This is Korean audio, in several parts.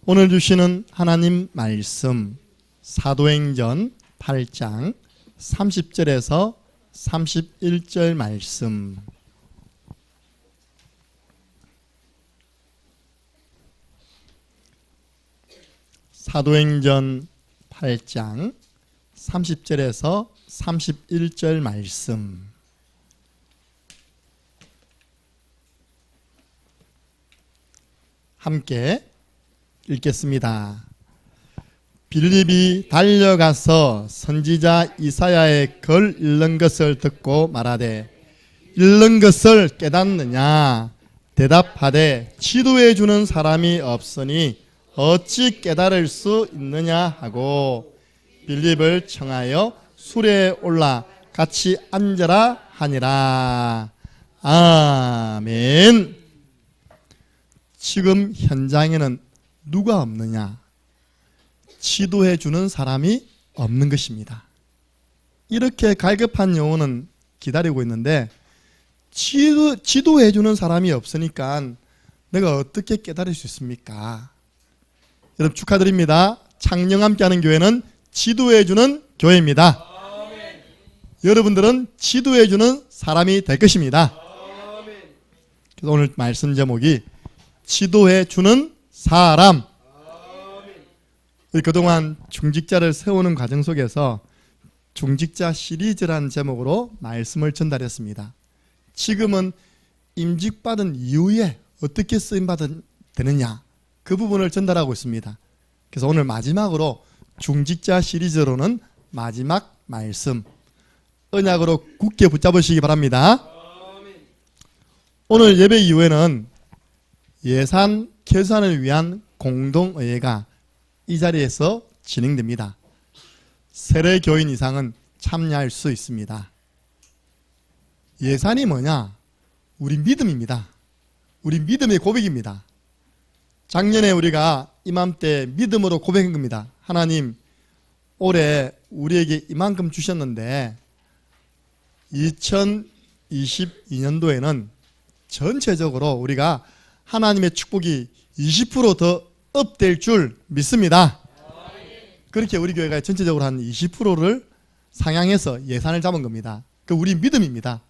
오늘 주시는 하나님 말씀 사도행전 8장 30절에서 31절 말씀. 사도행전 8장 30절에서 31절 말씀. 함께 읽겠습니다. 빌립이 달려가서 선지자 이사야의 글 읽는 것을 듣고 말하되 읽는 것을 깨닫느냐? 대답하되 지도해 주는 사람이 없으니 어찌 깨달을 수 있느냐 하고 빌립을 청하여 수레에 올라 같이 앉으라 하니라. 아멘. 지금 현장에는 누가 없느냐? 지도해 주는 사람이 없는 것입니다. 이렇게 갈급한 영혼은 기다리고 있는데 지도해 주는 사람이 없으니까 내가 어떻게 깨달을 수 있습니까? 여러분 축하드립니다. 창녕 함께하는 교회는 지도해 주는 교회입니다. 아멘. 여러분들은 지도해 주는 사람이 될 것입니다. 아멘. 그래서 오늘 말씀 제목이 지도해 주는 사람. 우리 그동안 중직자를 세우는 과정 속에서 중직자 시리즈라는 제목으로 말씀을 전달했습니다. 지금은 임직받은 이후에 어떻게 쓰임받은 되느냐 그 부분을 전달하고 있습니다. 그래서 오늘 마지막으로 중직자 시리즈로는 마지막 말씀 언약으로 굳게 붙잡으시기 바랍니다. 오늘 예배 이후에는 예산 계산을 위한 공동의회가 이 자리에서 진행됩니다. 세례 교인 이상은 참여할 수 있습니다. 예산이 뭐냐? 우리 믿음입니다. 우리 믿음의 고백입니다. 작년에 우리가 이맘때 믿음으로 고백한 겁니다. 하나님, 올해 우리에게 이만큼 주셨는데 2022년도에는 전체적으로 우리가 하나님의 축복이 20% 더 업될 줄 믿습니다. 그렇게 우리 교회가 전체적으로 한 20%를 상향해서 예산을 잡은 겁니다. 그 우리 믿음입니다.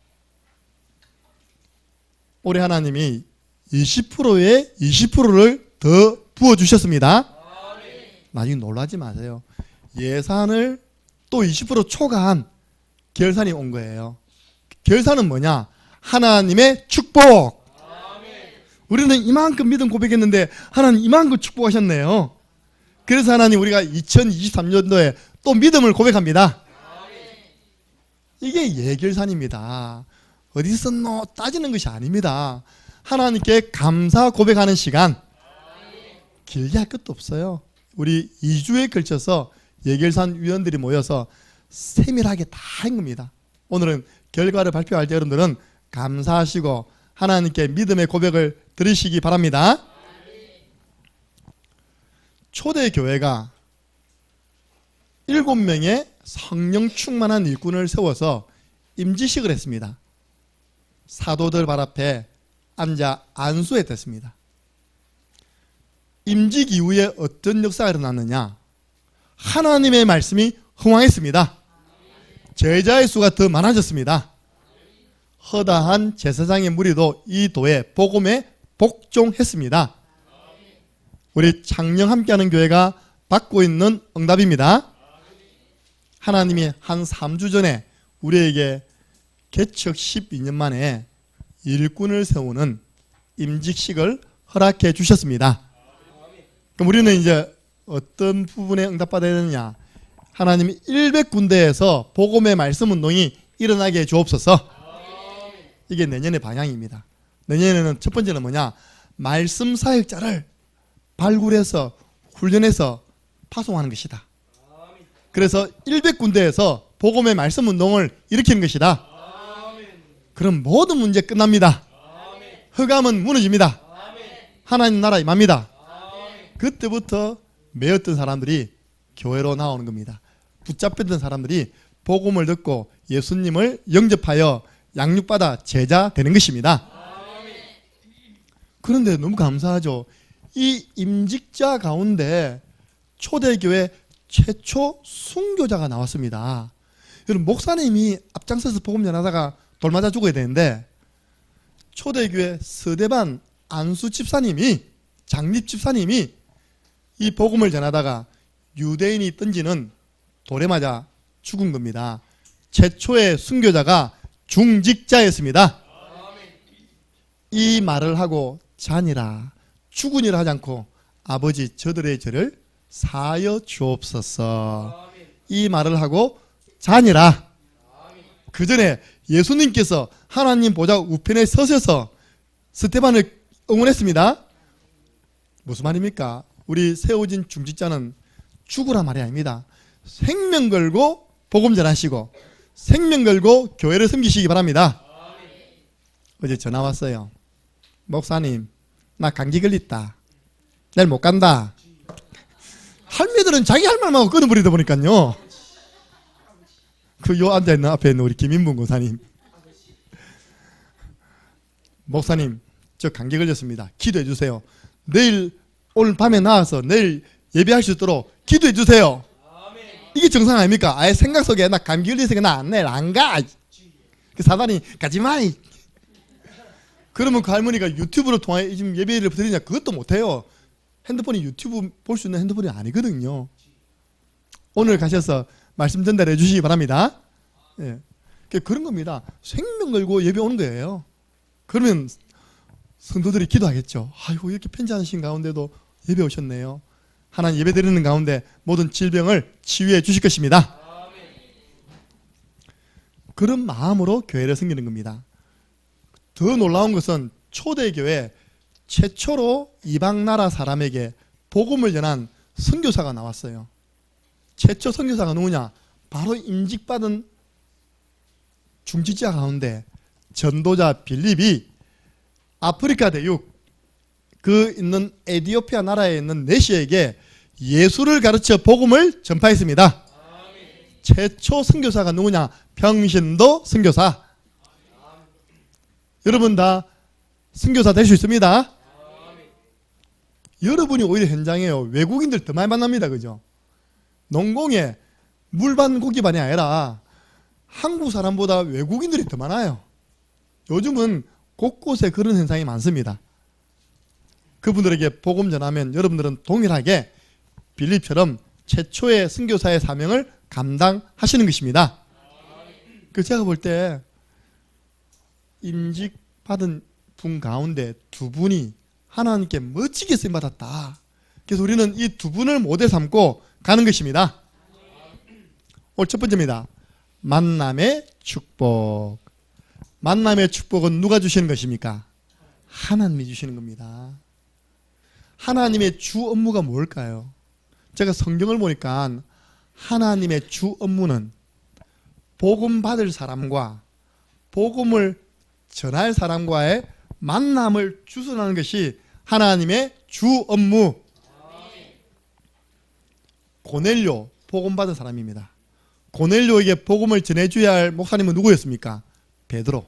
올해 하나님이 20%에 20%를 더 부어주셨습니다. 나중에 놀라지 마세요. 예산을 또 20% 초과한 결산이 온 거예요. 결산은 뭐냐? 하나님의 축복. 우리는 이만큼 믿음 고백했는데 하나님 이만큼 축복하셨네요. 그래서 하나님 우리가 2023년도에 또 믿음을 고백합니다. 이게 예결산입니다. 어디서 따지는 것이 아닙니다. 하나님께 감사 고백하는 시간 길게 할 것도 없어요. 우리 2주에 걸쳐서 예결산 위원들이 모여서 세밀하게 다 한 겁니다. 오늘은 결과를 발표할 때 여러분들은 감사하시고 하나님께 믿음의 고백을 드리시기 바랍니다. 초대교회가 7명의 성령 충만한 일꾼을 세워서 임지식을 했습니다. 사도들 발 앞에 앉아 안수했습니다. 임직 이후에 어떤 역사가 일어났느냐? 하나님의 말씀이 흥황했습니다. 제자의 수가 더 많아졌습니다. 허다한 제사장의 무리도 이 도에 복음에 복종했습니다. 우리 창녕 함께하는 교회가 받고 있는 응답입니다. 하나님이 한 3주 전에 우리에게 개척 12년 만에 일꾼을 세우는 임직식을 허락해 주셨습니다. 그럼 우리는 이제 어떤 부분에 응답받아야 되느냐? 하나님이 100군데에서 복음의 말씀 운동이 일어나게 주옵소서. 이게 내년의 방향입니다. 내년에는 첫 번째는 뭐냐? 말씀 사역자를 발굴해서 훈련해서 파송하는 것이다. 그래서 100군데에서 복음의 말씀 운동을 일으키는 것이다. 그럼 모든 문제 끝납니다. 흑암은 무너집니다. 하나님 나라 임합니다. 그때부터 매였던 사람들이 교회로 나오는 겁니다. 붙잡혔던 사람들이 복음을 듣고 예수님을 영접하여 양육받아 제자 되는 것입니다. 그런데 너무 감사하죠. 이 임직자 가운데 초대교회 최초 순교자가 나왔습니다. 여러분, 목사님이 앞장서서 복음 전하다가 돌 맞아 죽어야 되는데 초대교회 서대반 안수 집사님이, 장립 집사님이 이 복음을 전하다가 유대인이 던지는 돌에 맞아 죽은 겁니다. 최초의 순교자가 중직자였습니다. 이 말을 하고 자니라, 죽으니라 하지 않고 아버지 저들의 죄를 사하여 주옵소서, 이 말을 하고 자니라. 그 전에 예수님께서 하나님 보좌 우편에 서셔서 스데반을 응원했습니다. 무슨 말입니까? 우리 세워진 중직자는 죽으라 말이 아닙니다. 생명 걸고 복음 전하시고 생명 걸고 교회를 섬기시기 바랍니다. 어제 전화 왔어요. 목사님, 나 감기 걸렸다. 내일 못 간다. 할매들은 자기 할 말만 하고 끊어버리다 보니까요. 그 요 앉아있는 앞에 있는 우리 김인분 권사님, 목사님, 저 감기 걸렸습니다. 기도해 주세요. 내일 오늘 밤에 나와서 내일 예배할 수 있도록 기도해 주세요. 이게 정상 아닙니까? 아예 생각 속에 나 감기 걸려서 나 내일 안 가. 그 사단이 가지마. 그러면 그 할머니가 유튜브로 통해 지금 예배를 드리냐? 그것도 못해요. 핸드폰이 유튜브 볼 수 있는 핸드폰이 아니거든요. 오늘 가셔서 말씀 전달해 주시기 바랍니다. 예. 그런 겁니다. 생명 걸고 예배 오는 거예요. 그러면 성도들이 기도하겠죠. 아이고, 이렇게 편찮으신 가운데도 예배 오셨네요. 하나님 예배 드리는 가운데 모든 질병을 치유해 주실 것입니다. 그런 마음으로 교회를 섬기는 겁니다. 더 놀라운 것은 초대교회 최초로 이방 나라 사람에게 복음을 전한 선교사가 나왔어요. 최초 선교사가 누구냐? 바로 임직받은 중직자 가운데 전도자 빌립이 아프리카 대륙 그 있는 에티오피아 나라에 있는 내시에게 예수를 가르쳐 복음을 전파했습니다. 최초 선교사가 누구냐? 평신도 선교사. 여러분 다 선교사 될 수 있습니다. 여러분이 오히려 현장에요. 외국인들 더 많이 만납니다. 그죠? 농공에 물반 고기반이 아니라 한국 사람보다 외국인들이 더 많아요. 요즘은 곳곳에 그런 현상이 많습니다. 그분들에게 복음 전하면 여러분들은 동일하게 빌립처럼 최초의 선교사의 사명을 감당하시는 것입니다. 그 제가 볼 때 임직받은 분 가운데 두 분이 하나님께 멋지게 쓰임받았다. 그래서 우리는 이 두 분을 모델 삼고 가는 것입니다. 오늘 첫 번째입니다. 만남의 축복. 만남의 축복은 누가 주시는 것입니까? 하나님이 주시는 겁니다. 하나님의 주 업무가 뭘까요? 제가 성경을 보니까 하나님의 주 업무는 복음 받을 사람과 복음을 전할 사람과의 만남을 주선하는 것이 하나님의 주 업무. 고넬료, 복음 받은 사람입니다. 고넬료에게 복음을 전해줘야 할 목사님은 누구였습니까? 베드로.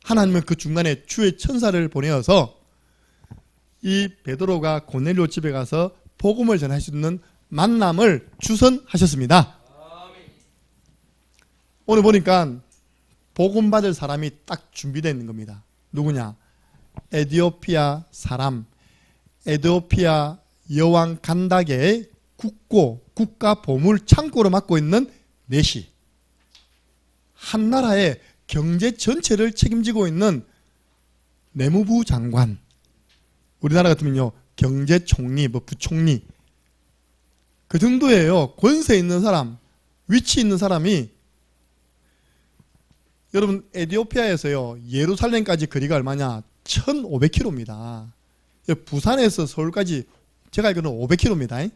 하나님은 그 중간에 주의 천사를 보내어서 이 베드로가 고넬료 집에 가서 복음을 전할 수 있는 만남을 주선하셨습니다. 오늘 보니까 복음 받을 사람이 딱 준비되어 있는 겁니다. 누구냐? 에티오피아 사람, 에티오피아 여왕 간다게의 국가 보물 창고로 맡고 있는 내시. 한 나라의 경제 전체를 책임지고 있는 내무부 장관. 우리나라 같으면요, 경제총리, 부총리. 그 정도예요. 권세 있는 사람, 위치 있는 사람이. 여러분, 에티오피아에서요, 예루살렘까지 거리가 얼마냐? 1500km입니다. 부산에서 서울까지 제가 알기로는 500km입니다.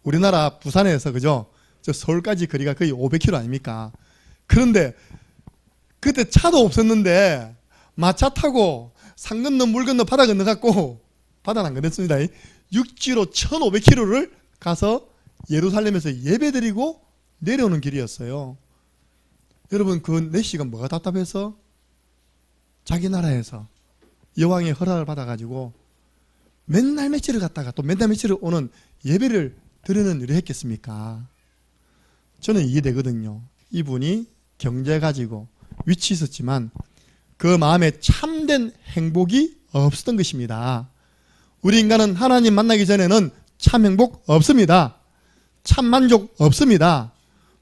우리나라 부산에서, 그죠? 저 서울까지 거리가 거의 500km 아닙니까? 그런데 그때 차도 없었는데 마차 타고 산 건너 물 건너 바다 건너 갖고, 바다는 안 건넜습니다. 육지로 1500km를 가서 예루살렘에서 예배드리고 내려오는 길이었어요. 여러분, 그 내시가 뭐가 답답해서 자기 나라에서 여왕의 허락을 받아가지고 맨날 며칠을 갔다가 또 맨날 며칠을 오는 예배를 드리는 일을 했겠습니까? 저는 이해되거든요. 이분이 경제 가지고 위치 있었지만 그 마음에 참된 행복이 없었던 것입니다. 우리 인간은 하나님 만나기 전에는 참 행복 없습니다. 참 만족 없습니다.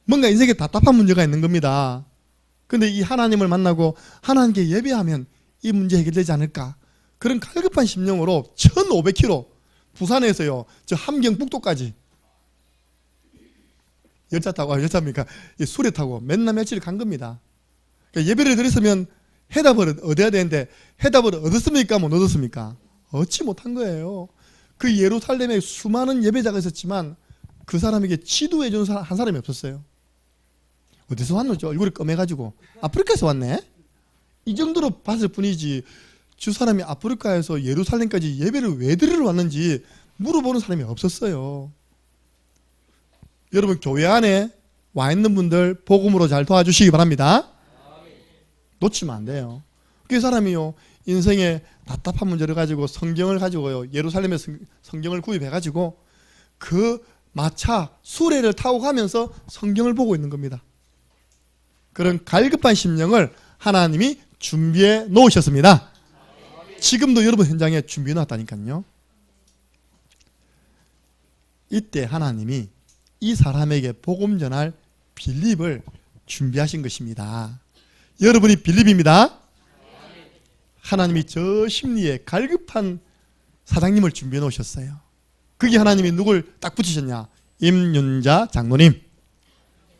뭔가 인생에 답답한 문제가 있는 겁니다. 근데 이 하나님을 만나고 하나님께 예배하면 이 문제 해결되지 않을까? 그런 갈급한 심령으로 1500km 부산에서요 저 함경북도까지 열차 타고 열차입니까? 수레 타고 맨날 며칠 간 겁니다. 그러니까 예배를 드렸으면 해답을 얻어야 되는데 해답을 얻었습니까? 못 얻었습니까? 얻지 못한 거예요. 그 예루살렘에 수많은 예배자가 있었지만 그 사람에게 지도해 주는 사람, 한 사람이 없었어요. 어디서 왔노죠? 얼굴이 검해가지고 아프리카에서 왔네? 이 정도로 봤을 뿐이지 주 사람이 아프리카에서 예루살렘까지 예배를 왜 드리러 왔는지 물어보는 사람이 없었어요. 여러분 교회 안에 와 있는 분들 복음으로 잘 도와주시기 바랍니다. 놓치면 안 돼요. 그 사람이요 인생에 답답한 문제를 가지고 성경을 가지고요 예루살렘에 성경을 구입해가지고 그 마차 수레를 타고 가면서 성경을 보고 있는 겁니다. 그런 갈급한 심령을 하나님이 준비해 놓으셨습니다. 지금도 여러분 현장에 준비해 놨다니까요. 이때 하나님이 이 사람에게 복음 전할 빌립을 준비하신 것입니다. 여러분이 빌립입니다. 하나님이 저 심리에 갈급한 사장님을 준비해 놓으셨어요. 그게 하나님이 누굴 딱 붙이셨냐? 임윤자 장로님.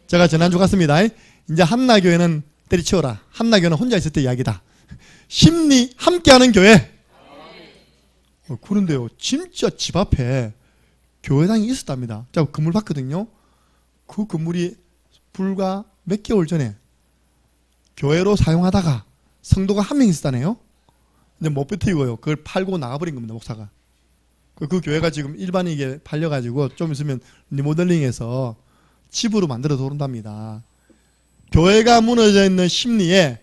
제가 지난주 갔습니다. 이제 한나교회는 때리치워라. 한나교회는 혼자 있을 때 이야기다. 심리 함께하는 교회. 그런데요 진짜 집 앞에 교회당이 있었답니다. 제가 건물 봤거든요. 그 건물이 불과 몇 개월 전에 교회로 사용하다가 성도가 한 명 있었다네요. 근데 못 버티고요 그걸 팔고 나가버린 겁니다. 목사가. 그 교회가 지금 일반인에게 팔려가지고 좀 있으면 리모델링해서 집으로 만들어 도른답니다. 교회가 무너져 있는 심리에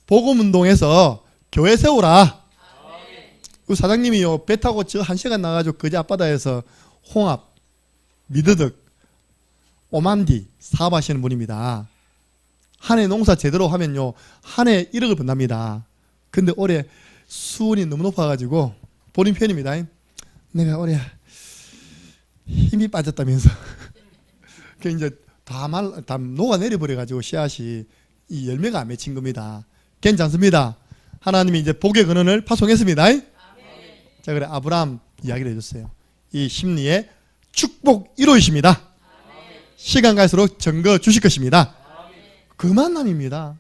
복음운동에서 교회 세우라. 그 사장님이요 배 타고 저 1시간 나가지고 거제 앞바다에서 홍합, 미더덕, 오만디 사업하시는 분입니다. 한 해 농사 제대로 하면요 한 해 1억을 번답니다. 근데 올해 수온이 너무 높아가지고 본인 편입니다. 내가 올해 힘이 빠졌다면서 그 이제 다 녹아내려 버려가지고 씨앗이 이 열매가 안 맺힌 겁니다. 괜찮습니다. 하나님이 이제 복의 근원을 파송했습니다. 자 그래 아브라함 이야기를 해줬어요. 이 심리의 축복 1호이십니다. 시간 갈수록 증거 주실 것입니다. 그 만남입니다.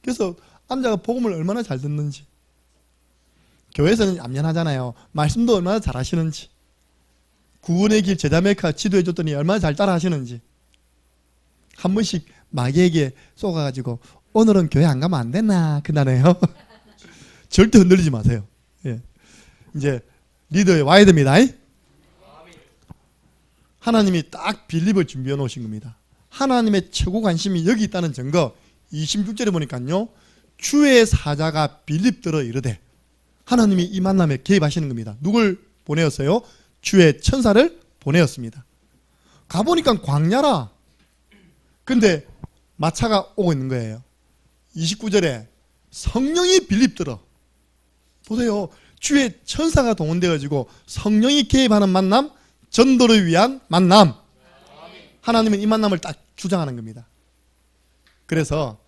그래서 남자가 복음을 얼마나 잘 듣는지 교회에서는 얌전하잖아요. 말씀도 얼마나 잘 하시는지 구원의 길 제자메카 지도해 줬더니 얼마나 잘 따라 하시는지 한 번씩 마귀에게 쏘가가지고 오늘은 교회 안 가면 안 되나 그날에요. 절대 흔들리지 마세요. 예. 이제 리더에 와야 됩니다. 하나님이 딱 빌립을 준비해 놓으신 겁니다. 하나님의 최고 관심이 여기 있다는 증거 26절에 보니까요 주의 사자가 빌립들어 이르되 하나님이 이 만남에 개입하시는 겁니다. 누굴 보내었어요? 주의 천사를 보내었습니다. 가보니까 광야라. 근데 마차가 오고 있는 거예요. 29절에 성령이 빌립들어. 보세요. 주의 천사가 동원되어지고 성령이 개입하는 만남, 전도를 위한 만남. 하나님은 이 만남을 딱 주장하는 겁니다. 그래서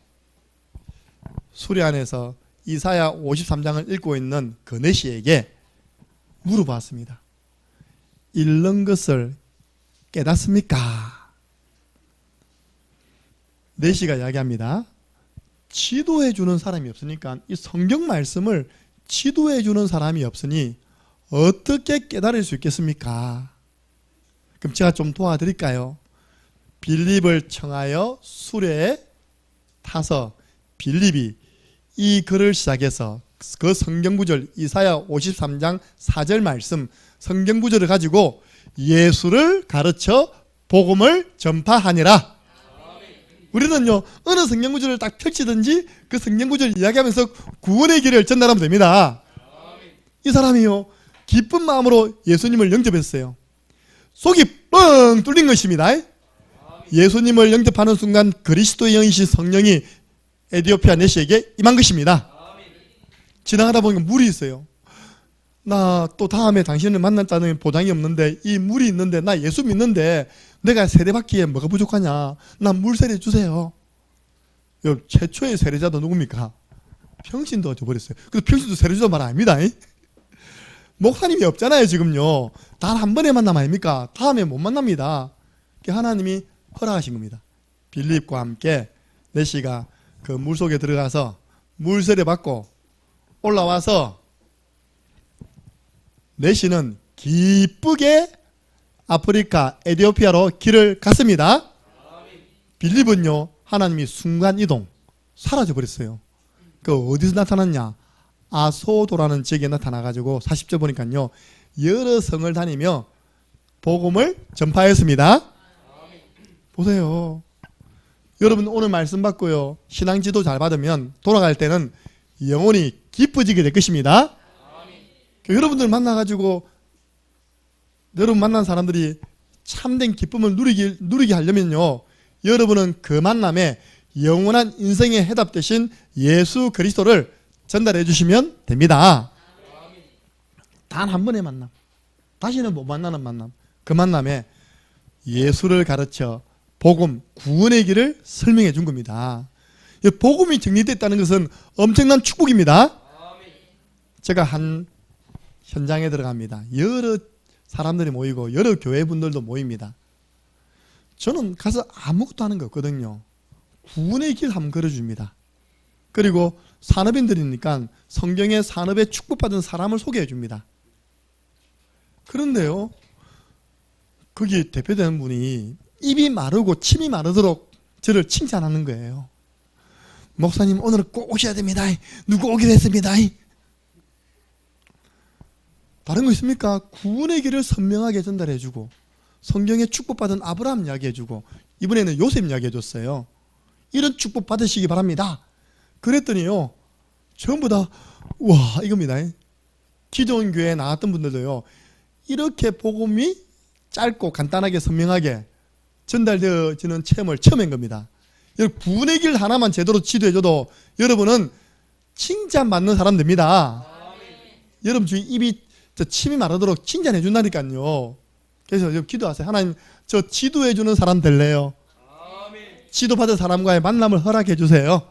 수리 안에서 이사야 53장을 읽고 있는 그네시에게 물어봤습니다. 읽는 것을 깨닫습니까? 네시가 이야기합니다. 지도해 주는 사람이 없으니까 이 성경 말씀을 지도해 주는 사람이 없으니 어떻게 깨달을 수 있겠습니까? 그럼 제가 좀 도와드릴까요? 빌립을 청하여 수레에 타서 빌립이 이 글을 시작해서 그 성경구절 이사야 53장 4절 말씀 성경구절을 가지고 예수를 가르쳐 복음을 전파하니라. 우리는요 어느 성경구절을 딱 펼치든지 그 성경구절 이야기하면서 구원의 길을 전달하면 됩니다. 이 사람이요 기쁜 마음으로 예수님을 영접했어요. 속이 뻥 뚫린 것입니다. 예수님을 영접하는 순간 그리스도의 영이신 성령이 에디오피아 내시에게 임한 것입니다. 지나가다 보니까 물이 있어요. 나 또 다음에 당신을 만났다는 보장이 없는데 이 물이 있는데 나 예수 믿는데 내가 세례받기에 뭐가 부족하냐. 나 물 세례 주세요. 최초의 세례자도 누굽니까? 평신도 줘버렸어요. 그래서 평신도 세례 주던 말 아닙니다. 목사님이 없잖아요 지금요. 단 한 번에 만남 아닙니까? 다음에 못 만납니다. 하나님이 허락하신 겁니다. 빌립과 함께 내시가 그 물속에 들어가서 물 세례 받고 올라와서 내시는 기쁘게 아프리카 에디오피아로 길을 갔습니다. 빌립은요 하나님이 순간이동 사라져 버렸어요. 그 어디서 나타났냐? 아소도라는 지역에 나타나가지고 40절 보니까요 여러 성을 다니며 복음을 전파했습니다. 보세요. 여러분 오늘 말씀 받고요 신앙지도 잘 받으면 돌아갈 때는 영혼이 기뻐지게 될 것입니다. 여러분들 만나가지고 여러분 만난 사람들이 참된 기쁨을 누리게 하려면요 여러분은 그 만남에 영원한 인생의 해답 대신 예수 그리스도를 전달해 주시면 됩니다. 단 한 번의 만남, 다시는 못 만나는 만남, 그 만남에 예수를 가르쳐 복음, 구원의 길을 설명해 준 겁니다. 복음이 정리됐다는 것은 엄청난 축복입니다. 제가 한 현장에 들어갑니다. 여러 사람들이 모이고 여러 교회 분들도 모입니다. 저는 가서 아무것도 하는 거 없거든요. 구원의 길 한번 걸어줍니다. 그리고 산업인들이니까 성경의 산업에 축복받은 사람을 소개해 줍니다. 그런데요 거기 대표되는 분이 입이 마르고 침이 마르도록 저를 칭찬하는 거예요. 목사님 오늘은 꼭 오셔야 됩니다. 누구 오기로 했습니다. 다른 거 있습니까? 구원의 길을 선명하게 전달해 주고 성경에 축복받은 아브라함 이야기해 주고 이번에는 요셉 이야기해 줬어요. 이런 축복 받으시기 바랍니다. 그랬더니요 전부 다 와 이겁니다. 기존 교회에 나왔던 분들도요 이렇게 복음이 짧고 간단하게 선명하게 전달되어지는 체험을 처음 한 겁니다. 구원의 길 하나만 제대로 지도해줘도 여러분은 칭찬받는 사람 됩니다. 여러분 주위 입이 침이 마르도록 칭찬해 준다니까요. 그래서 기도하세요. 하나님 저 지도해주는 사람 될래요. 지도받은 사람과의 만남을 허락해 주세요.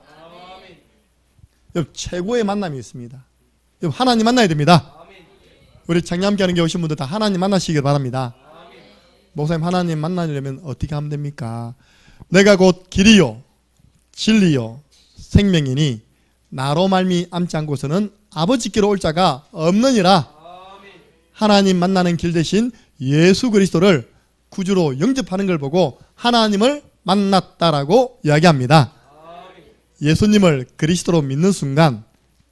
최고의 만남이 있습니다. 하나님 만나야 됩니다. 우리 장례함께 하는 게 오신 분들 다 하나님 만나시길 바랍니다. 목사님 하나님 만나려면 어떻게 하면 됩니까? 내가 곧 길이요 진리요 생명이니 나로 말미암지 않고서는 아버지께로 올 자가 없느니라. 하나님 만나는 길 대신 예수 그리스도를 구주로 영접하는 걸 보고 하나님을 만났다라고 이야기합니다. 예수님을 그리스도로 믿는 순간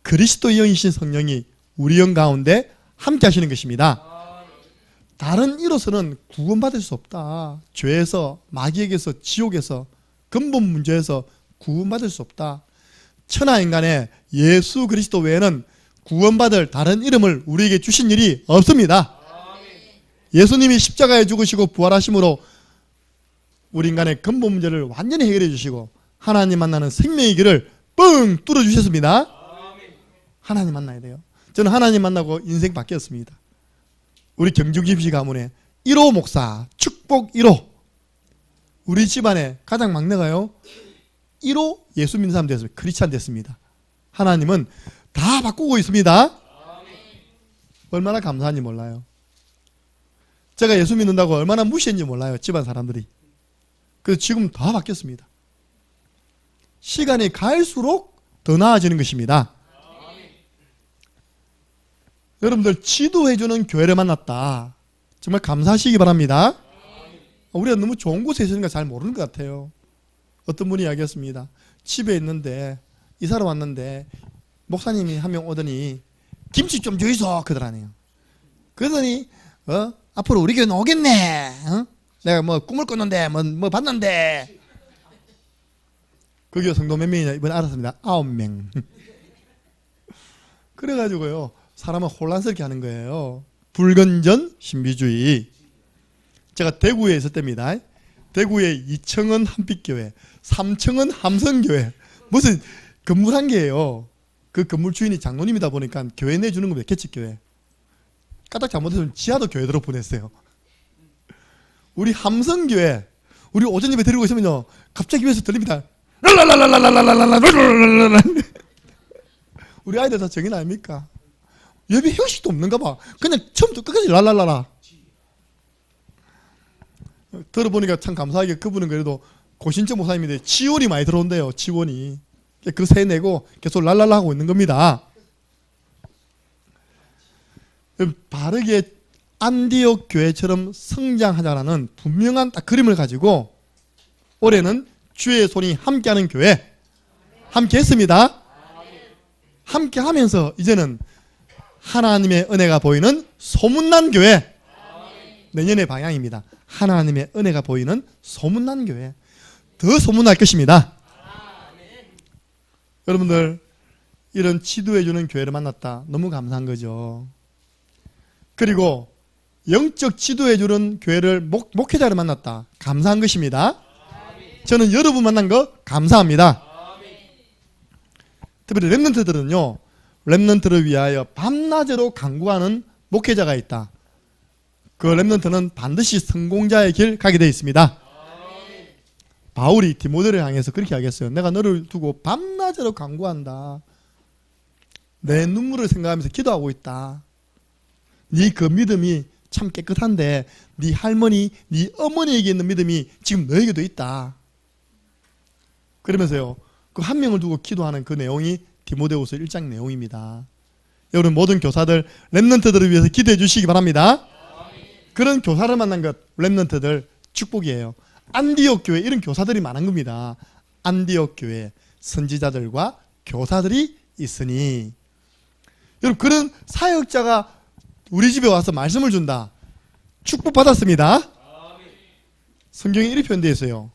그리스도의 영이신 성령이 우리 영 가운데 함께 하시는 것입니다. 다른 이로서는 구원받을 수 없다. 죄에서, 마귀에게서, 지옥에서, 근본 문제에서 구원받을 수 없다. 천하인간에 예수 그리스도 외에는 구원받을 다른 이름을 우리에게 주신 일이 없습니다. 예수님이 십자가에 죽으시고 부활하심으로 우리 인간의 근본 문제를 완전히 해결해 주시고 하나님 만나는 생명의 길을 뻥 뚫어 주셨습니다. 하나님 만나야 돼요. 저는 하나님 만나고 인생 바뀌었습니다. 우리 경주김씨 가문에 1호 목사 축복 1호 우리 집안에 가장 막내가요 1호 예수 믿는 사람 됐습니다. 크리스찬 됐습니다. 하나님은 다 바꾸고 있습니다. 얼마나 감사한지 몰라요. 제가 예수 믿는다고 얼마나 무시했는지 몰라요. 집안 사람들이. 그래서 지금 다 바뀌었습니다. 시간이 갈수록 더 나아지는 것입니다. 여러분들 지도해주는 교회를 만났다. 정말 감사하시기 바랍니다. 우리가 너무 좋은 곳에 있으니까 잘 모르는 것 같아요. 어떤 분이 이야기했습니다. 집에 있는데 이사를 왔는데 목사님이 한 명 오더니 김치 좀 주이소 그러더라네요. 그러더니 앞으로 우리 교회는 오겠네. 내가 뭐 꿈을 꿨는데 뭐 봤는데 거기에 성도 몇 명이냐 이번에 알았습니다. 9명. 그래가지고요 사람을 혼란스럽게 하는 거예요. 불건전 신비주의. 제가 대구에 있을 때입니다. 대구에 2층은 한빛교회, 3층은 함성교회. 무슨 건물 한 개예요. 그 건물 주인이 장로님이다 보니까 교회 내주는 거 몇개치 교회. 까딱 잘못했으면 지하도 교회로 보냈어요. 우리 함성교회, 우리 오전 예배 드리고 있으면요, 갑자기 위에서 들립니다. 우리 아이들 다 정인 아닙니까? 예배 형식도 없는가 봐. 그냥 처음부터 끝까지 랄랄라라. 들어보니까 참 감사하게 그분은 그래도 고신적 목사님인데 지원이 많이 들어온대요. 지원이. 그 세 내고 계속 랄랄라 하고 있는 겁니다. 바르게 안디옥 교회처럼 성장하자라는 분명한 딱 그림을 가지고 올해는 주의 손이 함께하는 교회 함께 했습니다. 함께 하면서 이제는 하나님의 은혜가 보이는 소문난 교회, 내년의 방향입니다. 하나님의 은혜가 보이는 소문난 교회, 더 소문날 것입니다. 여러분들, 이런 지도해주는 교회를 만났다. 너무 감사한 거죠. 그리고 영적 지도해주는 교회를 목회자를 만났다. 감사한 것입니다. 저는 여러분 만난 거 감사합니다. 특별히 렘넌트들은요, 렘넌트를 위하여 밤낮으로 간구하는 목회자가 있다. 그 렘넌트는 반드시 성공자의 길 가게 되어 있습니다. 바울이 디모데를 향해서 그렇게 하겠어요. 내가 너를 두고 밤낮으로 간구한다. 내 눈물을 생각하면서 기도하고 있다. 네 그 믿음이 참 깨끗한데 네 할머니, 네 어머니에게 있는 믿음이 지금 너에게도 있다. 그러면서요, 그 한 명을 두고 기도하는 그 내용이 디모데후서 1장 내용입니다. 여러분 모든 교사들, 렘넌트들을 위해서 기도해 주시기 바랍니다. 그런 교사를 만난 것, 렘넌트들 축복이에요. 안디옥 교회 이런 교사들이 많은 겁니다. 안디옥 교회 선지자들과 교사들이 있으니, 여러분 그런 사역자가 우리 집에 와서 말씀을 준다. 축복 받았습니다. 성경에 이렇게 표현되어 있어요.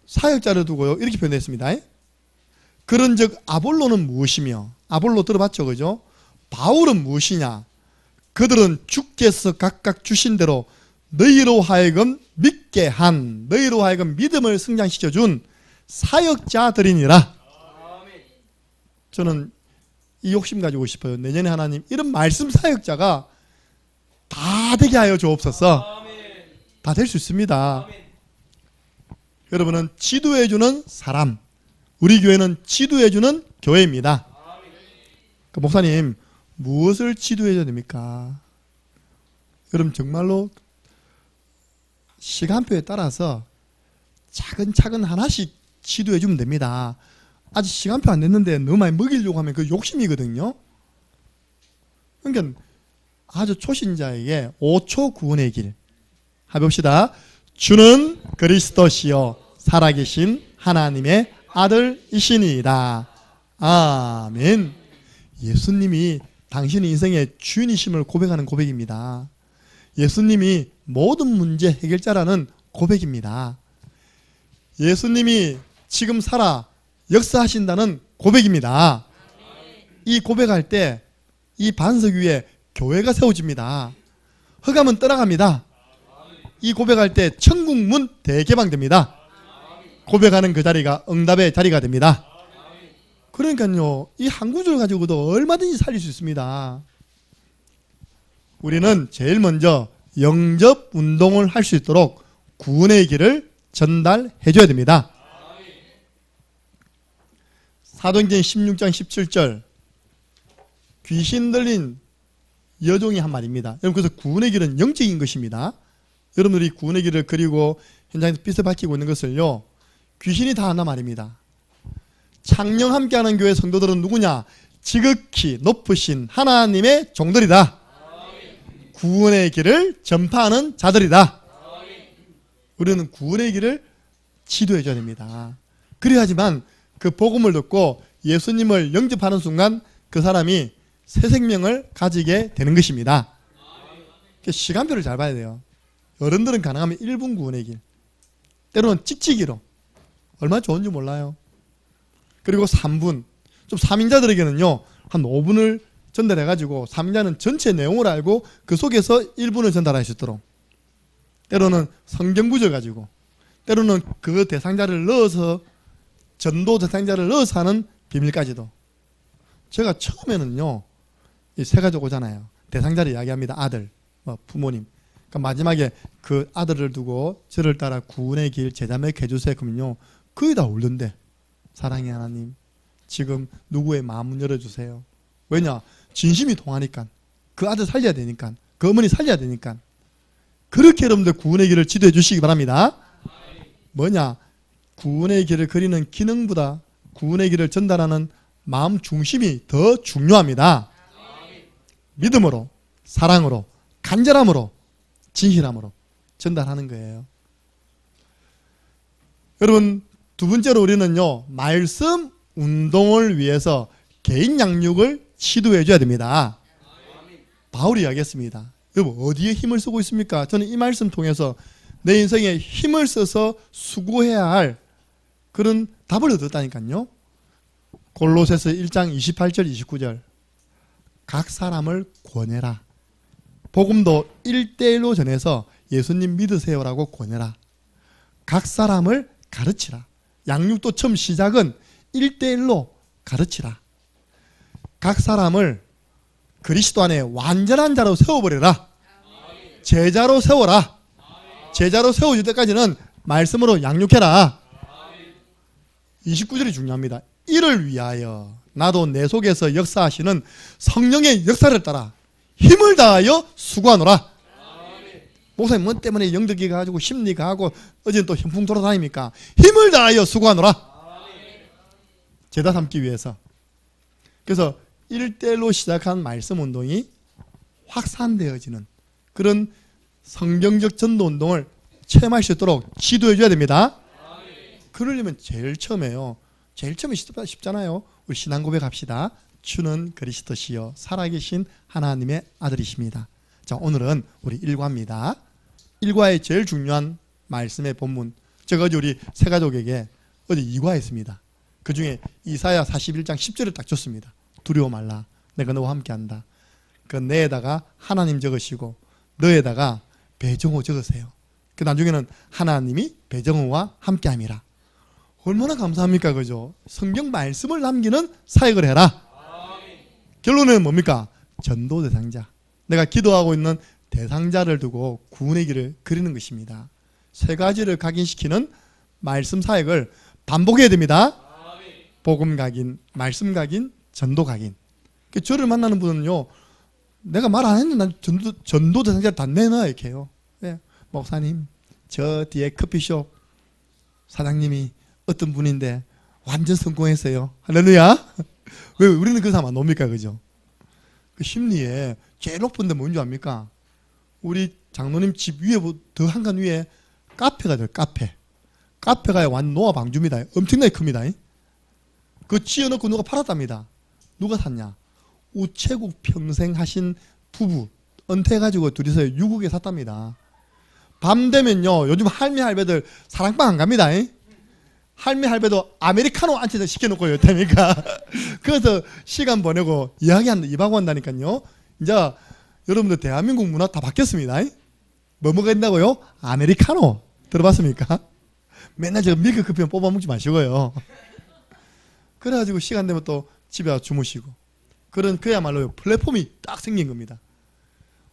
사역자를 두고요, 이렇게 표현되어 있습니다. 그런즉 아볼로는 무엇이며, 아볼로 들어봤죠, 그죠? 바울은 무엇이냐? 그들은 주께서 각각 주신 대로 너희로 하여금 믿게 한, 너희로 하여금 믿음을 성장시켜준 사역자들이니라. 저는 이 욕심 가지고 싶어요. 내년에 하나님 이런 말씀 사역자가 다 되게 하여 주옵소서. 다 될 수 있습니다. 여러분은 지도해주는 사람, 우리 교회는 지도해주는 교회입니다. 그 목사님, 무엇을 지도해줘야 됩니까? 여러분 정말로 시간표에 따라서 차근차근 하나씩 지도해주면 됩니다. 아직 시간표 안 됐는데 너무 많이 먹이려고 하면 그 욕심이거든요. 그러니까 아주 초신자에게 5초 구원의 길 해봅시다. 주는 그리스도시요 살아계신 하나님의 아들이시니이다. 아멘. 예수님이 당신의 인생의 주인이심을 고백하는 고백입니다. 예수님이 모든 문제 해결자라는 고백입니다. 예수님이 지금 살아 역사하신다는 고백입니다. 이 고백할 때 이 반석 위에 교회가 세워집니다. 흑암은 떠나갑니다. 이 고백할 때 천국 문 대개방됩니다. 고백하는 그 자리가 응답의 자리가 됩니다. 그러니까요, 이 한 구절 가지고도 얼마든지 살릴 수 있습니다. 우리는 제일 먼저 영접 운동을 할 수 있도록 구원의 길을 전달해 줘야 됩니다. 사도행전 16장 17절, 귀신 들린 여종이 한 말입니다. 여러분, 그래서 구원의 길은 영적인 것입니다. 여러분들이 구원의 길을 그리고 현장에서 빛을 밝히고 있는 것을요, 귀신이 다 한단 말입니다. 창녕 함께하는 교회 성도들은 누구냐? 지극히 높으신 하나님의 종들이다. 구원의 길을 전파하는 자들이다. 우리는 구원의 길을 지도해 줘야 됩니다. 그래야지만 그 복음을 듣고 예수님을 영접하는 순간 그 사람이 새 생명을 가지게 되는 것입니다. 시간표를 잘 봐야 돼요. 어른들은 가능하면 1분 구원의 길, 때로는 찍찍이로, 얼마나 좋은지 몰라요. 그리고 3분, 좀 3인자들에게는요 한 5분을 전달해가지고 사명자는 전체 내용을 알고 그 속에서 일부는 전달할 수 있도록, 때로는 성경 구절 가지고, 때로는 그 대상자를 넣어서, 전도 대상자를 넣어서 하는 비밀까지도. 제가 처음에는요, 이 세 가족 오잖아요. 대상자를 이야기합니다. 아들, 부모님. 그러니까 마지막에 그 아들을 두고 저를 따라 구원의 길 제자mek 해주세요. 그러면요, 거의 다 울던데, 사랑의 하나님, 지금 누구의 마음을 열어주세요. 왜냐? 진심이 통하니까. 그 아들 살려야 되니까. 그 어머니 살려야 되니까. 그렇게 여러분들 구원의 길을 지도해 주시기 바랍니다. 뭐냐? 구원의 길을 그리는 기능보다 구원의 길을 전달하는 마음 중심이 더 중요합니다. 믿음으로, 사랑으로, 간절함으로, 진실함으로 전달하는 거예요. 여러분, 두 번째로 우리는요, 말씀 운동을 위해서 개인 양육을 시도해 줘야 됩니다. 바울이 이야기했습니다. 여러분, 어디에 힘을 쓰고 있습니까? 저는 이 말씀 통해서 내 인생에 힘을 써서 수고해야 할 그런 답을 얻었다니까요. 골로새서 1장 28절 29절, 각 사람을 권해라. 복음도 1대1로 전해서 예수님 믿으세요라고 권해라. 각 사람을 가르치라. 양육도 처음 시작은 1대1로 가르치라. 각 사람을 그리스도 안에 완전한 자로 세워버려라. 제자로 세워라. 제자로 세워줄 때까지는 말씀으로 양육해라. 29절이 중요합니다. 이를 위하여 나도 내 속에서 역사하시는 성령의 역사를 따라 힘을 다하여 수고하노라. 목사님 뭐 때문에 영덕이 가지고 심리가 하고 어제는 또 현풍 돌아다닙니까? 힘을 다하여 수고하노라. 제자 삼기 위해서. 그래서 1대1로 시작한 말씀 운동이 확산되어지는 그런 성경적 전도 운동을 체험할 수 있도록 지도해 줘야 됩니다. 그러려면 제일 처음에요. 제일 처음에 쉽잖아요. 우리 신앙 고백합시다. 주는 그리스도시요 살아계신 하나님의 아들이십니다. 자, 오늘은 우리 1과입니다. 1과의 제일 중요한 말씀의 본문, 제가 어제 우리 새가족에게 어제 2과 했습니다. 그 중에 이사야 41장 10절을 딱 줬습니다. 두려워 말라, 내가 너와 함께한다. 그 내에다가 하나님 적으시고 너에다가 배정호 적으세요. 그 나중에는 하나님이 배정호와 함께함이라. 얼마나 감사합니까? 그죠? 성경 말씀을 남기는 사역을 해라. 결론은 뭡니까? 전도 대상자. 내가 기도하고 있는 대상자를 두고 구원의 길을 그리는 것입니다. 세 가지를 각인시키는 말씀 사역을 반복해야 됩니다. 복음 각인, 말씀 각인, 전도 각인. 저를 만나는 분은요, 내가 말 안 했는데 난 전도 대상자를 다 내놔 이렇게 해요. 네. 목사님, 저 뒤에 커피숍 사장님이 어떤 분인데 완전 성공했어요. 할렐루야. 왜 우리는 그 사람 안 옵니까? 그죠? 그 심리에 제일 높은 데 뭔지 압니까? 우리 장로님 집 위에 더 한 칸 위에 카페가 돼요. 카페가 완전 노아 방주입니다. 엄청나게 큽니다. 그거 지어놓고 누가 팔았답니다. 누가 샀냐? 우체국 평생 하신 부부 은퇴해가지고 둘이서 유국에 샀답니다. 밤 되면요, 요즘 할매 할배들 사랑방 안 갑니다. 할매 할배도 아메리카노 앉혀서 시켜놓고 이렇다니까. 그래서 시간 보내고 이야기하고 한다니까요. 이제 여러분들 대한민국 문화 다 바뀌었습니다. 뭐 먹는다고요? 아메리카노. 들어봤습니까? 맨날 저 밀크 커피만 뽑아 먹지 마시고요. 그래가지고 시간 되면 또 집에 와서 주무시고. 그런 그야말로 플랫폼이 딱 생긴 겁니다.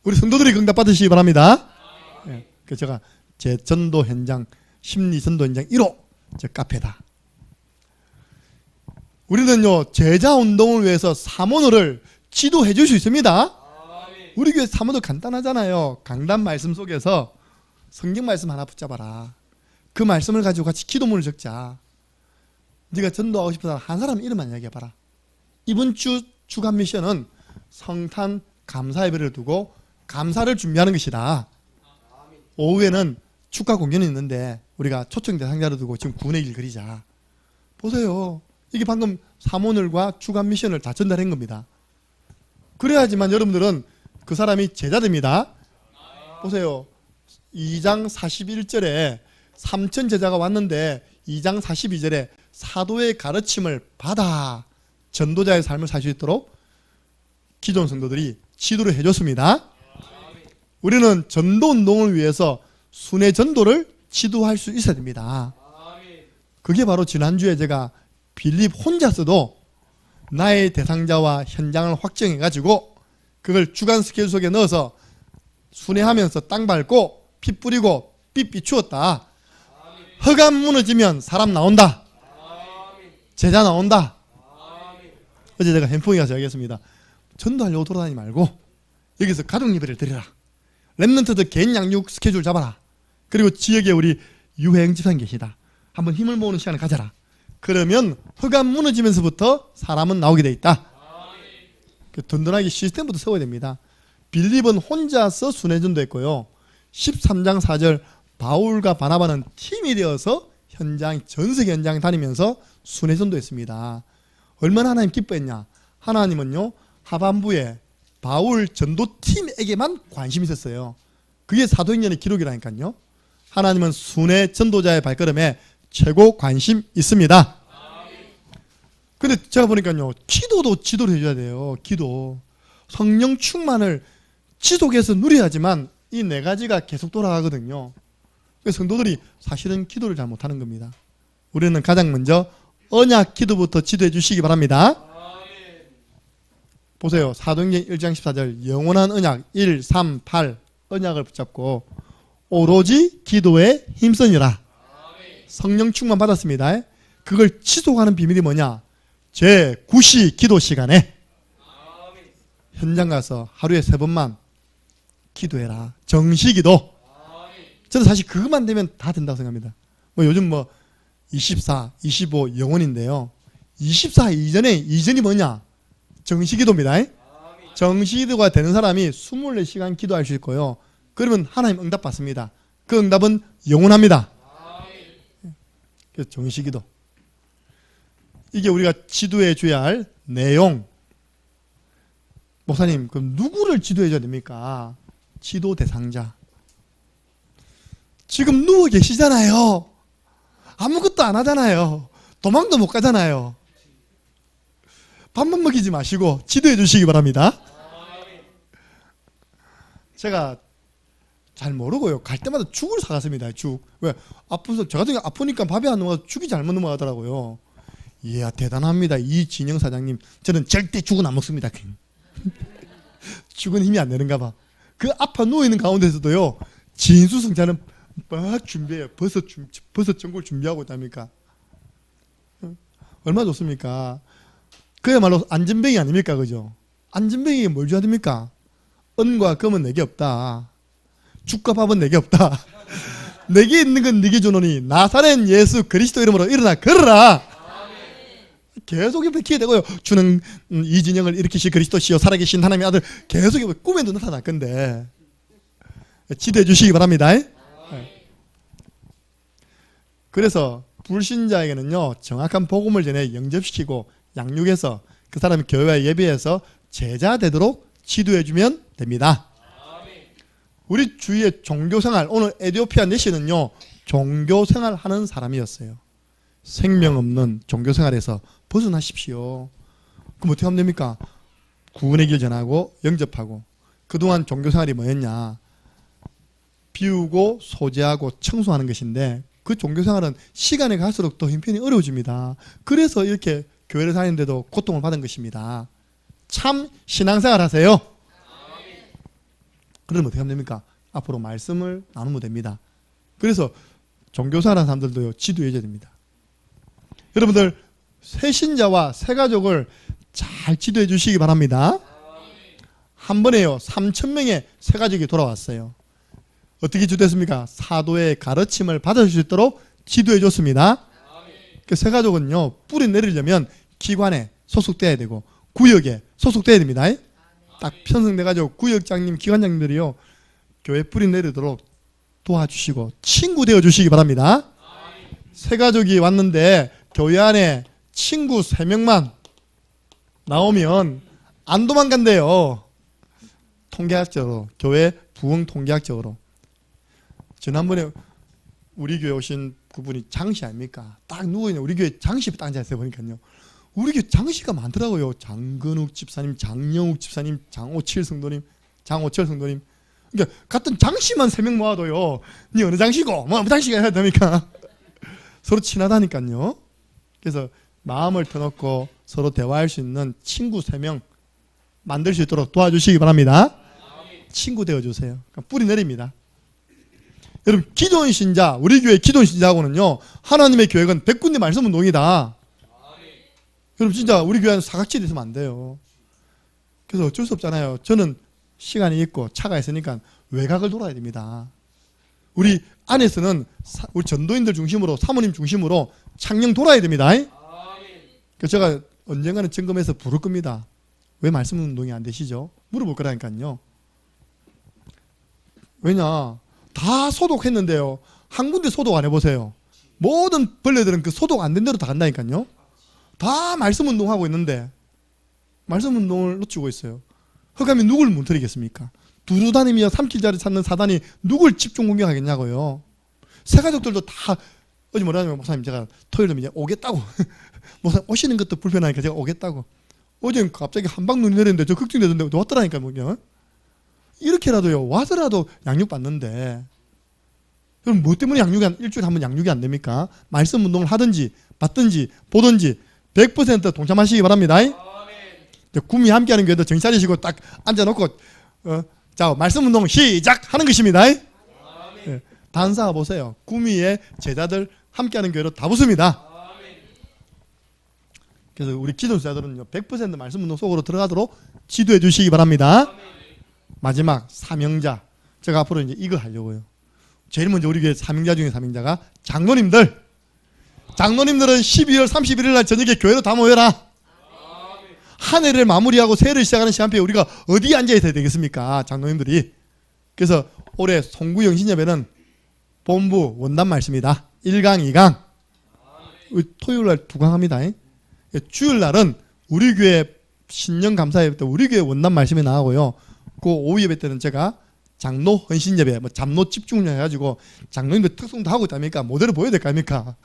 우리 성도들이 응답 받으시기 바랍니다. 네. 그래서 제가 제 전도 현장, 심리 전도 현장 1호, 저 카페다. 우리는요, 제자 운동을 위해서 사모노를 지도해 줄 수 있습니다. 우리 교회 사모도 간단하잖아요. 강단 말씀 속에서 성경 말씀 하나 붙잡아라. 그 말씀을 가지고 같이 기도문을 적자. 네가 전도하고 싶은 사람 한 사람 이름만 이야기해봐라. 이번 주 주간 미션은 성탄 감사 예배를 두고 감사를 준비하는 것이다. 오후에는 축가 공연이 있는데 우리가 초청 대상자를 두고 지금 구원의 길 그리자. 보세요. 이게 방금 사모늘과 주간 미션을 다 전달한 겁니다. 그래야지만 여러분들은 그 사람이 제자됩니다. 보세요. 2장 41절에 3천 제자가 왔는데 2장 42절에 사도의 가르침을 받아 전도자의 삶을 살 수 있도록 기존 성도들이 지도를 해줬습니다. 우리는 전도 운동을 위해서 순회 전도를 지도할 수 있어야 됩니다. 그게 바로 지난주에 제가 빌립 혼자서도 나의 대상자와 현장을 확정해가지고 그걸 주간 스케줄 속에 넣어서 순회하면서 땅 밟고 피 뿌리고 피 비추었다. 허감 무너지면 사람 나온다. 제자 나온다. 어제 제가 햄퐁에 가서 얘기했습니다. 전도하려고 돌아다니지 말고 여기서 가족 예배를 드리라. 랩런트들 개인 양육 스케줄 잡아라. 그리고 지역에 우리 유행 집사님 계시다. 한번 힘을 모으는 시간을 가져라. 그러면 허감 무너지면서부터 사람은 나오게 돼 있다. 든든하게 시스템부터 세워야 됩니다. 빌립은 혼자서 순회전도했고요. 13장 4절 바울과 바나바는 팀이 되어서 전세계 현장 다니면서 순회전도했습니다. 얼마나 하나님 기뻐했냐. 하나님은요 하반부에 바울 전도팀에게만 관심이 있었어요. 그게 사도행전의 기록이라니까요. 하나님은 순회 전도자의 발걸음에 최고 관심 있습니다. 근데 제가 보니까요 기도도 지도를 해줘야 돼요. 기도 성령 충만을 지속해서 누려야지만 이 네 가지가 계속 돌아가거든요. 성도들이 사실은 기도를 잘 못하는 겁니다. 우리는 가장 먼저 언약 기도부터 지도해 주시기 바랍니다. 보세요. 사도행전 1장 14절 영원한 언약 1, 3, 8 언약을 붙잡고 오로지 기도에 힘쓰니라. 성령 충만 받았습니다. 그걸 지속하는 비밀이 뭐냐? 제9시 기도 시간에 현장 가서 하루에 3번만 기도해라. 정시기도. 저는 사실 그것만 되면 다 된다고 생각합니다. 요즘 24, 25 영혼인데요. 24 이전이 뭐냐? 정시기도입니다. 정시기도가 되는 사람이 24시간 기도할 수 있고요. 그러면 하나님 응답 받습니다. 그 응답은 영원합니다. 그래서 정시기도. 이게 우리가 지도해 줘야 할 내용. 목사님, 그럼 누구를 지도해 줘야 됩니까? 지도 대상자. 지금 누워 계시잖아요. 아무것도 안 하잖아요. 도망도 못 가잖아요. 밥만 먹이지 마시고 지도해 주시기 바랍니다. 제가 잘 모르고요. 갈 때마다 죽을 사갔습니다. 죽. 왜? 저 같은 경우 아프니까 밥이 안 넘어가서 죽이 잘못 넘어가더라고요. 이야, 대단합니다. 이진영 사장님. 저는 절대 죽은 안 먹습니다. 죽은 힘이 안 되는가 봐. 그 아파 누워있는 가운데서도요. 진수성찬은 막 준비해요. 버섯 전골 준비하고 있답니까? 얼마나 좋습니까? 그야말로 안전뱅이 아닙니까? 그죠? 안전뱅이에 뭘 줘야 됩니까? 은과 금은 내게 없다. 죽과 밥은 내게 없다. 내게 있는 건 네게 주노니 나사렛 예수 그리스도 이름으로 일어나 걸어라. 계속 베끼게 되고요. 주는 이진영을 일으키시 그리스도시요 살아계신 하나님의 아들. 계속 꿈에도 나타날 건데 지도해 주시기 바랍니다. 그래서 불신자에게는요 정확한 복음을 전해 영접시키고 양육해서 그 사람이 교회와 예배해서 제자 되도록 지도해 주면 됩니다. 우리 주위의 종교생활, 오늘 에티오피아 내시는요 종교생활 하는 사람이었어요. 생명 없는 종교생활에서 벗어나십시오. 그럼 어떻게 하면 됩니까? 구원의 길 전하고 영접하고. 그동안 종교생활이 뭐였냐? 비우고 소재하고 청소하는 것인데 그 종교생활은 시간이 갈수록 더 형편이 어려워집니다. 그래서 이렇게 교회를 다니는데도 고통을 받은 것입니다. 참 신앙생활 하세요. 그러면 어떻게 하면 됩니까? 앞으로 말씀을 나누면 됩니다. 그래서 종교생활하는 사람들도요 지도해 줘야 됩니다. 여러분들 새신자와 새가족을 잘 지도해 주시기 바랍니다. 한 번에요 3,000명의 새가족이 돌아왔어요. 어떻게 지도했습니까? 사도의 가르침을 받을 수 있도록 지도해 줬습니다. 그 새가족은요 뿌리 내리려면 기관에 소속돼야 되고 구역에 소속돼야 됩니다. 딱 편성돼가지고 구역장님 기관장님들이요 교회 뿌리 내리도록 도와주시고 친구 되어 주시기 바랍니다. 새가족이 왔는데 교회 안에 친구 3명만 나오면 안 도망간대요. 통계학적으로, 교회 부흥 통계학적으로. 지난번에 우리 교회 오신 그분이 장씨 아닙니까? 딱 누워있는 우리 교회 장씨 딱 앉아있어요. 보니까요 우리 교회 장씨가 많더라고요. 장근욱 집사님, 장영욱 집사님, 장오칠 성도님, 장오철 성도님. 그러니까 같은 장씨만 3명 모아도요. 니 어느 장씨고 뭐 어느 장씨가 해야 됩니까? 서로 친하다니까요. 그래서 마음을 터놓고 서로 대화할 수 있는 친구 3명 만들 수 있도록 도와주시기 바랍니다. 친구 되어주세요. 그러니까 뿌리 내립니다. 여러분, 기도원 신자, 우리 교회 기도원 신자하고는요, 하나님의 교회는 100군데 말씀 운동이다. 여러분, 진짜 우리 교회는 사각지대 있으면 안 돼요. 그래서 어쩔 수 없잖아요. 저는 시간이 있고 차가 있으니까 외곽을 돌아야 됩니다. 우리 안에서는 우리 전도인들 중심으로, 사모님 중심으로 창녕 돌아야 됩니다. 그래서 제가 언젠가는 점검해서 부를 겁니다. 왜 말씀 운동이 안 되시죠? 물어볼 거라니까요. 왜냐, 다 소독했는데요. 한 군데 소독 안 해보세요. 모든 벌레들은 그 소독 안 된 대로 다 간다니까요. 다 말씀 운동하고 있는데 말씀 운동을 놓치고 있어요. 흑암이 누굴 무너뜨리겠습니까? 두루다니며 삼킬자를 찾는 사단이 누굴 집중 공격하겠냐고요. 새가족들도 다 어제 뭐라 하냐면, 목사님 제가 토요일에 이제 오겠다고 목사님 오시는 것도 불편하니까 제가 오겠다고. 어제 갑자기 한방 눈이 내렸는데 저 걱정되던데 왔더라니까. 뭐냐, 이렇게라도요 와서라도 양육 받는데, 그럼 뭐 때문에 일주일에 한 번 양육이 안 됩니까? 말씀 운동을 하든지 받든지 보든지 100% 동참하시기 바랍니다. 구미 함께하는 교회도 정신 차리시고 딱 앉아놓고 자, 말씀 운동 시작하는 것입니다. 단사 보세요. 구미의 제자들 함께하는 교회로 다 붙습니다. 그래서 우리 기도자들은요 100% 말씀 운동 속으로 들어가도록 지도해 주시기 바랍니다. 마지막 사명자, 제가 앞으로 이제 이거 하려고요. 제일 먼저 우리 교회 사명자 중에 사명자가 장로님들. 장로님들은 12월 31일 날 저녁에 교회로 다 모여라. 한 해를 마무리하고 새해를 시작하는 시간표에 우리가 어디에 앉아 있어야 되겠습니까? 장로님들이. 그래서 올해 송구 영신예배는 본부 원단 말씀이다. 1강, 2강. 토요일 날 2강 합니다. 주일 날은 우리 교회 신년 감사예배 때 우리 교회 원단 말씀이 나가고요. 그 오후 예배 때는 제가 장로 헌신 예배, 잡로 집중을 해가지고 장로님들 특성도 하고 있다니까 모델을 보여야 될 거 아닙니까?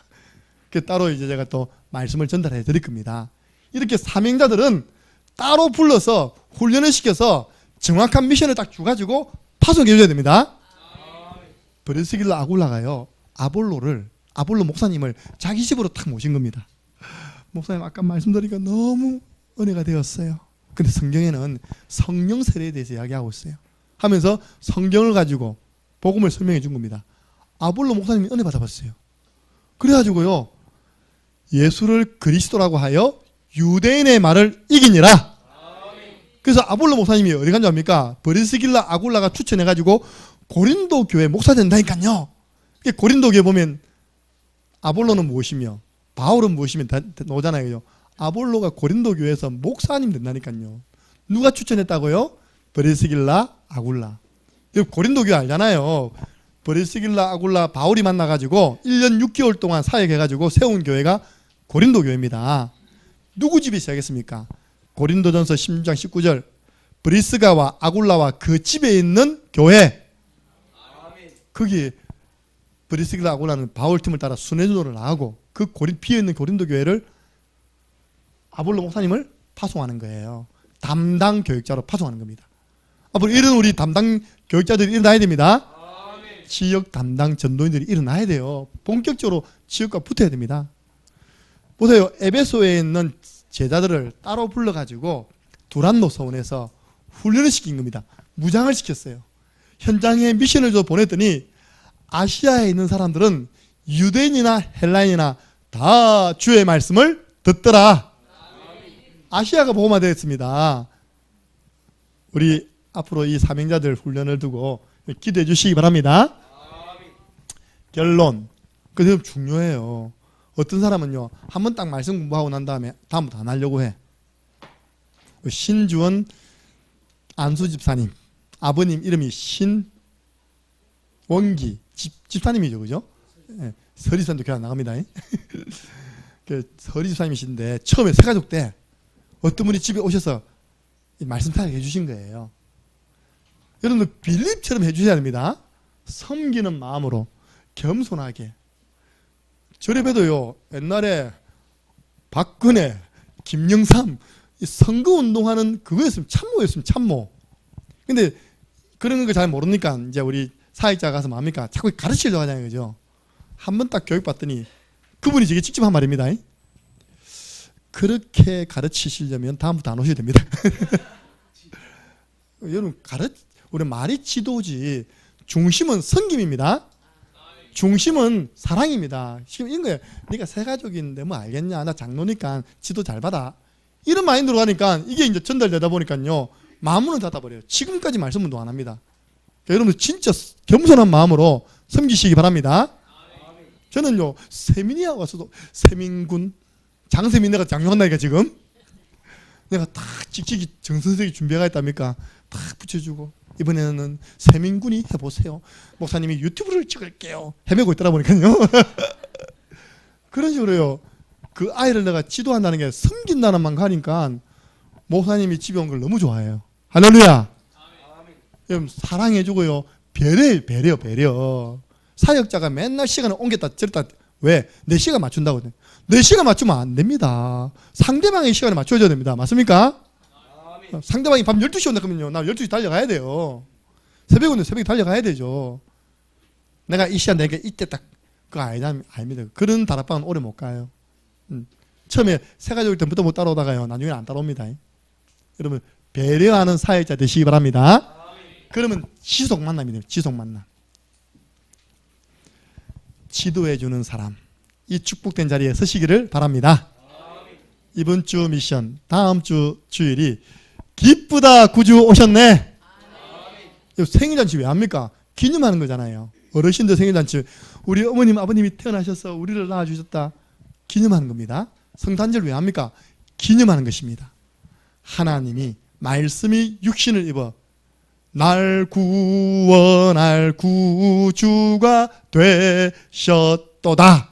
그 따로 이제 제가 또 말씀을 전달해 드릴 겁니다. 이렇게 사명자들은 따로 불러서 훈련을 시켜서 정확한 미션을 딱 주가지고 파송해 줘야 됩니다. 브리스길라 아굴라가요, 아볼로 목사님을 자기 집으로 탁 모신 겁니다. 목사님 아까 말씀드리니까 너무 은혜가 되었어요. 근데 성경에는 성령 세례에 대해서 이야기하고 있어요. 하면서 성경을 가지고 복음을 설명해 준 겁니다. 아볼로 목사님이 은혜 받아봤어요. 그래가지고요, 예수를 그리스도라고 하여 유대인의 말을 이기니라. 그래서 아볼로 목사님이 어디 간지 압니까? 브리스길라 아굴라가 추천해가지고 고린도 교회 목사 된다니까요. 고린도 교회 보면 아볼로는 무엇이며 바울은 무엇이며 다 나오잖아요. 아볼로가 고린도 교회에서 목사님 된다니까요. 누가 추천했다고요? 브리스길라 아굴라. 고린도 교회 알잖아요. 브리스길라 아굴라 바울이 만나가지고 1년 6개월 동안 사역해가지고 세운 교회가 고린도 교회입니다. 누구 집이 시작했습니까? 고린도전서 16장 19절 브리스가와 아굴라와 그 집에 있는 교회. 거기 브리스길라 아굴라는 바울 팀을 따라 순회전도를 나가고 그 비어있는 고린도 교회를 아볼로 목사님을 파송하는 거예요. 담당 교육자로 파송하는 겁니다. 앞으로 이런 우리 담당 교육자들이 일어나야 됩니다. 지역 담당 전도인들이 일어나야 돼요. 본격적으로 지역과 붙어야 됩니다. 보세요. 에베소에 있는 제자들을 따로 불러가지고 두란노 서원에서 훈련을 시킨 겁니다. 무장을 시켰어요. 현장에 미션을 줘 보냈더니 아시아에 있는 사람들은 유대인이나 헬라인이나 다 주의 말씀을 듣더라. 아시아가 복음화 되었습니다. 우리 앞으로 이 사명자들 훈련을 두고 기도해 주시기 바랍니다. 결론. 그게 중요해요. 어떤 사람은요, 한번 딱 말씀 공부하고 난 다음에 다음부터 안 하려고 해. 신주원 안수 집사님, 아버님 이름이 신원기 집사님이죠, 그죠? 네, 서리산도 교회 안 나갑니다. 그 서리 집사님이신데 처음에 새가족 때 어떤 분이 집에 오셔서 말씀 타게 해주신 거예요. 여러분들 빌립처럼 해주셔야 됩니다. 섬기는 마음으로 겸손하게. 저래 봬도요, 옛날에 박근혜, 김영삼 선거운동하는 그거였으면 참모였으면 참모. 근데 그런 거 잘 모르니까 이제 우리 사역자 가서 뭡니까? 자꾸 가르치려고 하잖아요. 그죠? 한번 딱 교육받더니 그분이 저게 직접 한 말입니다. 그렇게 가르치시려면 다음부터 안 오셔도 됩니다. 여러분 우리 말이 지도지 중심은 섬김입니다. 중심은 사랑입니다. 지금 이런 거예요. 네가 새 가족인데 뭐 알겠냐? 나 장로니까 지도 잘 받아. 이런 마인드로 가니까 이게 이제 전달되다 보니까요. 마음문을 닫아버려요. 지금까지 말씀 운동 안 합니다. 그러니까 여러분들 진짜 겸손한 마음으로 섬기시기 바랍니다. 저는요 세민이하고 와서도 세민군 장세민 내가 장용한다니까 지금 내가 딱 직직이 정선생이 준비가 있답니까? 딱 붙여주고 이번에는 세민군이 해보세요. 목사님이 유튜브를 찍을게요. 헤매고 있더라 보니까요. 그런 식으로요. 그 아이를 내가 지도한다는 게 섬긴다는 만 가니까 목사님이 집에 온 걸 너무 좋아해요. 할렐루야. 여러분 사랑해주고요. 배려. 사역자가 맨날 시간을 옮겼다 저랬다. 왜? 내 시간 맞춘다고. 내 시간 맞추면 안 됩니다. 상대방의 시간에 맞춰줘야 됩니다. 맞습니까? 상대방이 밤 12시 온다 그러면요. 나 12시 달려가야 돼요. 새벽 오는데 새벽에 달려가야 되죠. 내가 이 시간 내게 이때 딱 그거 아닙니다. 그런 다락방은 오래 못 가요. 처음에 새 가족일 때부터 못 따라오다가요. 나중에는 안 따라옵니다. 여러분 배려하는 사역자 되시기 바랍니다. 그러면 지속 만남이 돼요. 지속 만남. 지도해주는 사람. 이 축복된 자리에 서시기를 바랍니다. 이번 주 미션, 다음 주 주일이 기쁘다 구주 오셨네. 생일잔치 왜 합니까? 기념하는 거잖아요. 어르신들 생일잔치. 우리 어머님 아버님이 태어나셔서 우리를 낳아주셨다. 기념하는 겁니다. 성탄절 왜 합니까? 기념하는 것입니다. 하나님이 말씀이 육신을 입어 날 구원할 구주가 되셨도다.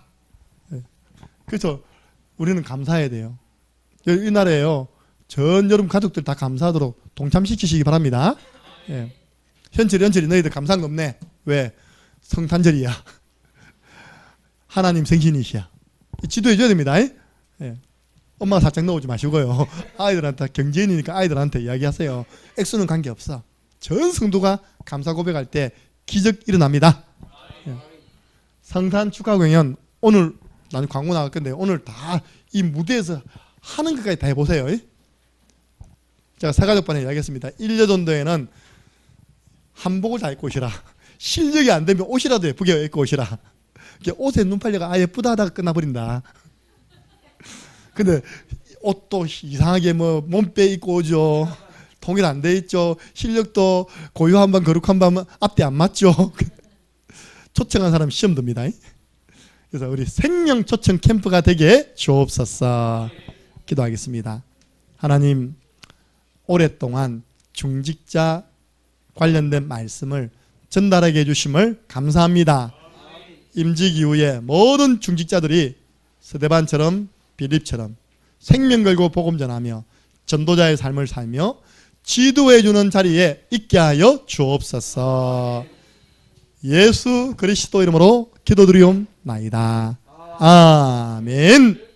그래서 우리는 감사해야 돼요. 이날에요. 전 여러분 가족들 다 감사하도록 동참시키시기 바랍니다. 예. 현철이 너희들 감사한 거 없네. 왜? 성탄절이야. 하나님 생신이시야. 지도해줘야 됩니다. 예. 엄마가 살짝 넣어오지 마시고요. 아이들한테 경제인이니까 아이들한테 이야기하세요. 액수는 관계없어. 전 성도가 감사 고백할 때 기적 일어납니다. 예. 성탄 축하 공연 오늘 나는 광고 나갈 건데 오늘 다 이 무대에서 하는 것까지 다 해보세요. 제가 사가족반에 이야기했습니다. 1년 정도에는 한복을 다 입고 오시라. 실력이 안 되면 옷이라도 예쁘게 입고 오시라. 옷에 눈 팔려가 아 예쁘다 하다가 끝나버린다. 근데 옷도 이상하게 뭐 몸빼 입고 오죠. 통일 안 돼 있죠. 실력도 고유한 반 거룩한 반 앞뒤 안 맞죠. 초청한 사람 시험 듭니다. 그래서 우리 생명 초청 캠프가 되게 주옵소서. 기도하겠습니다. 하나님 오랫동안 중직자 관련된 말씀을 전달하게 해주심을 감사합니다. 임직 이후에 모든 중직자들이 스데반처럼 빌립처럼 생명 걸고 복음 전하며 전도자의 삶을 살며 지도해주는 자리에 있게 하여 주옵소서. 예수 그리스도 이름으로 기도드리옵나이다. 아멘.